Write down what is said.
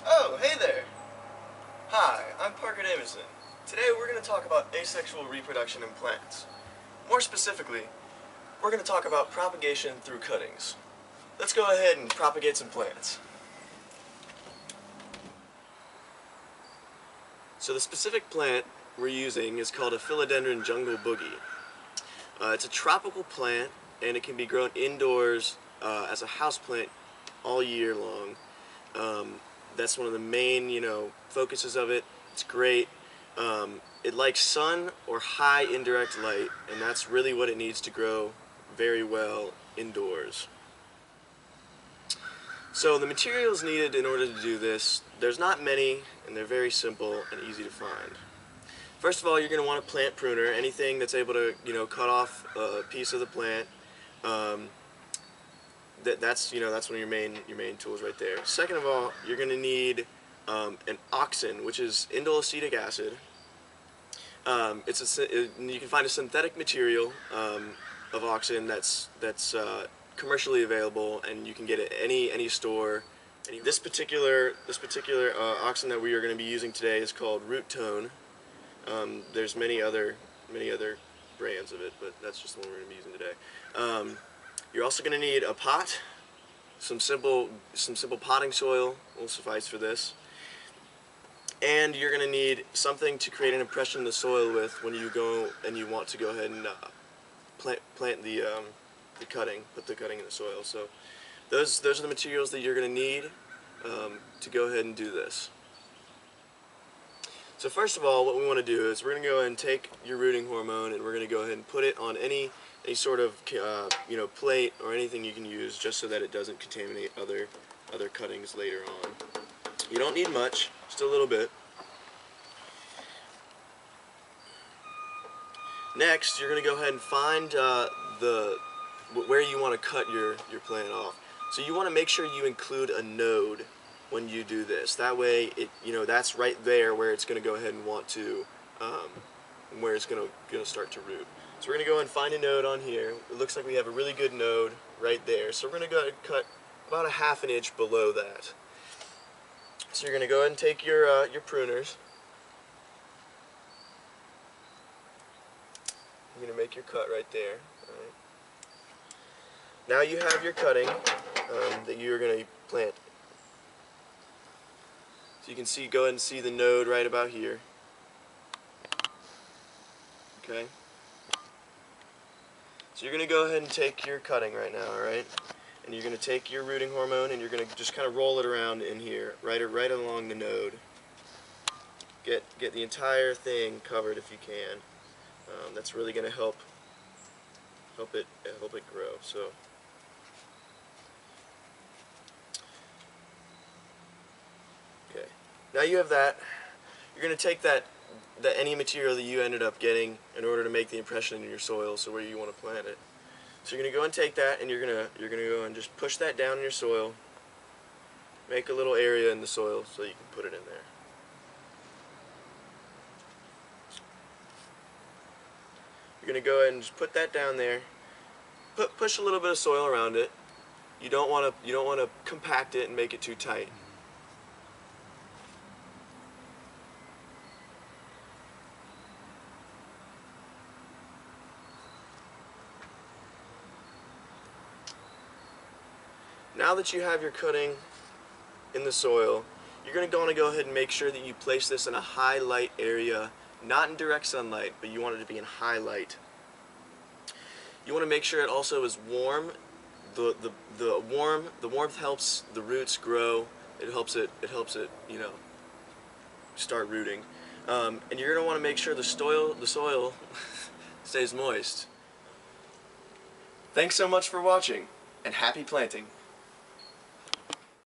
Oh, hey there! Hi, I'm Parker Davison. Today we're going to talk about asexual reproduction in plants. More specifically, we're going to talk about propagation through cuttings. Let's go ahead and propagate some plants. So the specific plant we're using is called a Philodendron jungle boogie. It's a tropical plant and it can be grown indoors as a house plant all year long. That's one of the main, focuses of it. It's great. It likes sun or high indirect light, and that's really what it needs to grow very well indoors. So the materials needed in order to do this, there's not many, and they're very simple and easy to find. First of all, you're going to want a plant pruner, anything that's able to, cut off a piece of the plant. That's one of your main tools right there. Second of all, you're going to need an auxin, which is indole acetic acid. You can find a synthetic material of auxin that's commercially available, and you can get it at any store. This particular auxin that we are going to be using today is called Root Tone. There's many other brands of it, but that's just the one we're going to be using today. You're also going to need a pot. Some simple potting soil will suffice for this. And you're going to need something to create an impression in the soil with when you go and you want to go ahead and plant the cutting, put the cutting in the soil. So those are the materials that you're going to need to go ahead and do this. So first of all, what we want to do is we're going to go ahead and take your rooting hormone and we're going to go ahead and put it on any sort of plate or anything you can use, just so that it doesn't contaminate other cuttings later on. You don't need much, just a little bit. Next, you're going to go ahead and find where you want to cut your plant off. So you want to make sure you include a node when you do this. That way, that's right there where it's going to go ahead and want to, where it's going to start to root. So we're going to go and find a node on here. It looks like we have a really good node right there. So we're going to go ahead and cut about a ½ inch below that. So you're going to go ahead and take your pruners. You're going to make your cut right there. All right. Now you have your cutting that you're going to plant. So you can go ahead and see the node right about here. Okay. So you're going to go ahead and take your cutting right now, all right? And you're going to take your rooting hormone and you're going to just kind of roll it around in here, right along the node. Get the entire thing covered if you can. That's really going to help it grow. So. Okay. Now you have that. You're going to take any material that you ended up getting in order to make the impression in your soil, so where you want to plant it. So you're going to go and take that, and you're going to go and just push that down in your soil. Make a little area in the soil so you can put it in there. You're going to go ahead and just put that down there. Push a little bit of soil around it. You don't want to compact it and make it too tight. Now that you have your cutting in the soil, you're going to want to go ahead and make sure that you place this in a high light area, not in direct sunlight, but you want it to be in high light. You want to make sure it also is warm. The warmth helps the roots grow. It helps it start rooting. And you're going to want to make sure the soil stays moist. Thanks so much for watching, and happy planting.